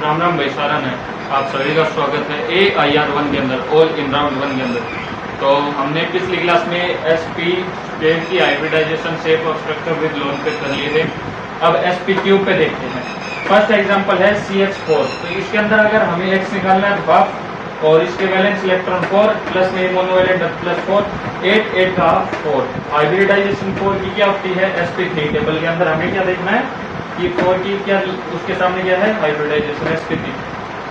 राम राम भाई, सारन है। आप सभी का स्वागत है AIR1 के अंदर, ऑल इन राउंड 1 के अंदर। तो हमने पिछली क्लास में SP प्लेन की हाइब्रिडाइजेशन शेप और स्ट्रक्चर विद लोन पे कर लिए थे। अब SP क्यूब पे देखते हैं। फर्स्ट एग्जांपल है CH4। तो इसके अंदर अगर हमें X निकालना है तो हाफ और इसके वैलेंस इलेक्ट्रॉन 4 प्लस में मोनोवैलेंट प्लस 4 8 8 का 4। हाइब्रिडाइजेशन 4 की क्या होती है? SP3 टेबल के अंदर हमें क्या देखना है कि 4 की क्या, उसके सामने क्या है? Hybridisation SP3।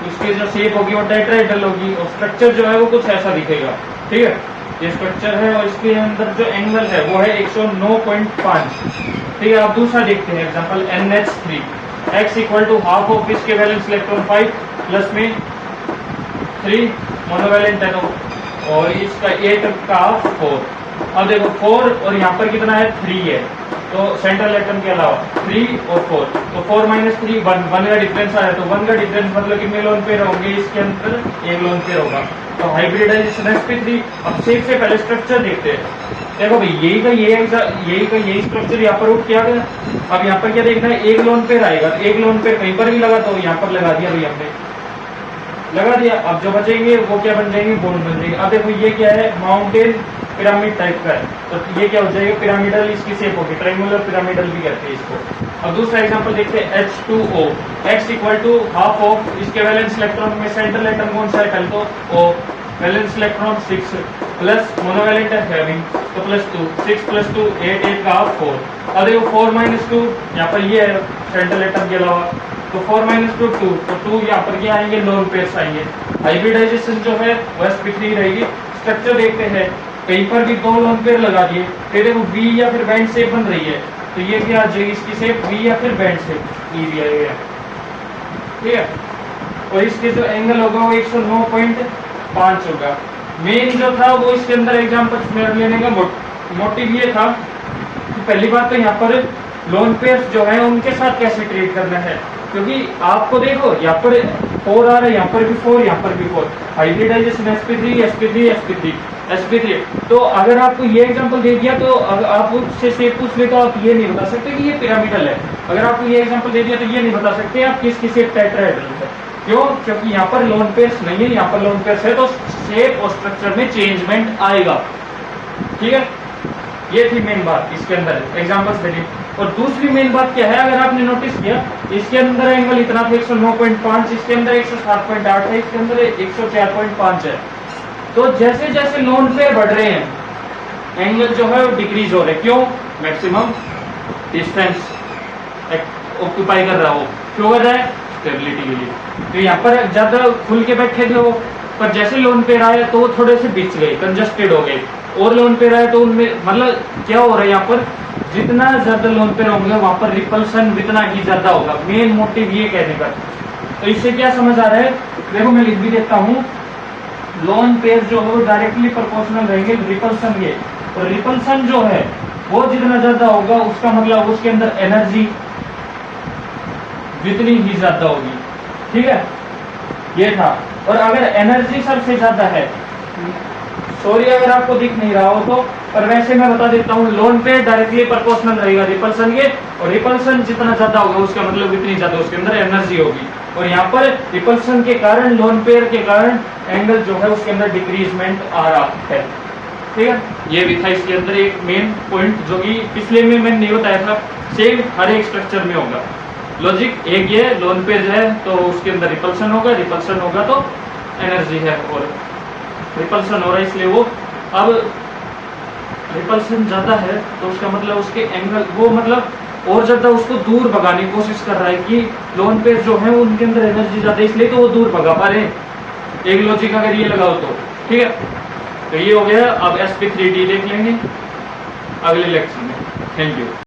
उसकी जो शेप होगी वो टेट्राहेड्रल होगी और स्ट्रक्चर जो है वो कुछ ऐसा दिखेगा। ठीक है, ये स्ट्रक्चर है और इसके अंदर जो एंगल है वो है 109.5। ठीक है, आप दूसरा देखते हैं example NH3। X equal to half of इसके वैलेंस इलेक्ट्रॉन 5 प्लस में 3 मोनोवैलेंट है और इसका 8 का 4। अब देखो 4 और यहाँ पर कितना है? 3 है, तो सेंट्रल एटम के अलावा 3 और 4, तो 4 माइनस 3 1 का डिफरेंस आया। तो 1 का डिफरेंस मतलब कितने लोन पेयर होंगे? इसके अंदर 1 लोन पेयर होगा। तो हाइब्रिडाइजेशन SP3। अब शेप से पहले स्ट्रक्चर देखते हैं। देखो भाई, यही का यही स्ट्रक्चर यहाँ पर उठ किया गया। अब यहाँ पर क्या देखना है? 1 लोन पेयर आएगा। तो 1 लोन पेयर कहीं पर भी लगा, तो यहाँ पर लगा दिया भाई, हमने लगा दिया। अब जो बचेंगे वो क्या बन जाएंगे? बोन बन जाएंगे। अब देखो ये क्या है? माउंटेन पिरामिड टाइप का है, तो ये क्या हो जाएगा? पिरामिडल इसकी शेप होगी, ट्रायंगुलर पिरामिडल भी कहते हैं इसको। अब दूसरा एग्जांपल देखते हैं H2O। X equal to half of इसके वैलेंस इलेक्ट्रॉन में सेंट्रल एटम कौन सा है? पहले तो O, valence electron 6 plus monovalent है हैविंग, तो प्लस 2, 6 प्लस 2 8 8 का 4। अब देखो 4 माइनस 2 यहाँ पर ये है सेंट्रल एटम के अलावा, तो 4 माइनस 2 2, तो 2 यहाँ पर क्या आएंगे? लोन पेयर्स आएंगे। हाइब्रिडाइजेशन जो है वो SP3 रहेगी। स्ट्रक्चर देखते हैं, कहीं पर भी 2 लोन पेयर लगा दिए, फिर देखो V या फिर बैंड शेप बन रही है, तो ये क्या आ जाएगी? इसकी शेप V या फिर बैंड शेप E दिया गया। ठीक है, और इसके जो एंगल होगा वो 109.5 होगा। मेन जो था वो इसके अंदर एग्जाम्पल लेने का मोटिव ये था कि पहली बात तो यहाँ पर लोन पेयर्स जो है उनके साथ कैसे ट्रीट करना है, क्योंकि आपको देखो यहाँ पर 4 आ रहा है, यहाँ पर भी 4, यहाँ पर भी 4। Hybridisation SP3। तो अगर आपको ये एग्जांपल दे दिया तो आप उससे शेप पूछ ले तो आप ये नहीं बता सकते कि ये पिरामिडल है। अगर आपको ये एग्जांपल दे दिया तो ये नहीं बता सकते आप किसकी शेप टेट्राहेड्रल है। क्यों? क्योंकि यहाँ पर लोन पेयर्स नहीं है, यहाँ पर लोन पेयर्स है, तो शेप और स्ट्रक्चर में चेंजमेंट आएगा। ठीक है, ये थी मेन बात इसके अंदर एग्जांपल्स देने। और दूसरी मेन बात क्या है, अगर आपने नोटिस किया, इसके अंदर एंगल इतना था 109.5, इसके अंदर 107.8 है, इसके अंदर 104.5 है। तो जैसे जैसे लोन पेयर बढ़ रहे हैं एंगल जो है वो डिक्रीज हो रहे हैं। क्यों? मैक्सिमम डिस्टेंस ऑक्यूपाई कर रहा हो। क्यों कर रहा है? स्टेबिलिटी के लिए। तो यहाँ पर ज्यादा खुल के बैठे थे वो, पर जैसे लोन पेयर आए तो वो थोड़े से बिछ गए, कंजस्टेड हो गए। और लोन पेयर आए तो उनमें मतलब क्या हो रहा है, यहाँ पर जितना ज्यादा लोन पेयर होंगे वहां पर रिपल्सन उतना ही ज्यादा होगा। मेन मोटिव ये कहने का। तो इससे क्या समझ आ रहा है? देखो मैं लिख भी देता हूँ, लोन पेयर जो है वो डायरेक्टली प्रोपोर्शनल रहेंगे रिपल्सन के, और रिपल्सन जो है वो जितना ज्यादा होगा उसका मतलब उसके अंदर एनर्जी जितनी ही ज्यादा होगी। ठीक है, ये था। और अगर एनर्जी सबसे ज्यादा है, सॉरी अगर आपको दिख नहीं रहा हो तो, पर वैसे मैं बता देता हूँ, लोन पेयर डायरेक्टली प्रोपोर्शनल रहेगा रिपल्सन के, और रिपल्सन जितना ज्यादा होगा उसका मतलब इतनी ज्यादा उसके अंदर एनर्जी होगी। और यहाँ पर रिपल्सन के कारण, लोन पेयर के कारण एंगल जो है उसके अंदर डिक्रीजमेंट आ रहा है। ठीक है, ये भी था इसके अंदर एक मेन पॉइंट जो कि पिछले में मैंने नहीं बताया था। सेम हर एक स्ट्रक्चर में होगा लॉजिक एक ये, लोन पेयर है तो उसके अंदर रिपल्सन होगा तो एनर्जी है, और रिपल्सन हो रहा है इसलिए वो, अब रिपल्सन ज्यादा है तो उसका मतलब उसके एंगल वो मतलब और ज्यादा उसको दूर भगाने की कोशिश कर रहा है कि लोन पेयर जो है उनके अंदर एनर्जी ज्यादा है, इसलिए तो वो दूर भगा पा रहे हैं। एक लॉजिक अगर ये लगाओ तो ठीक है। तो ये हो गया। अब SP3D देख लेंगे अगले लेक्चर में। Thank you.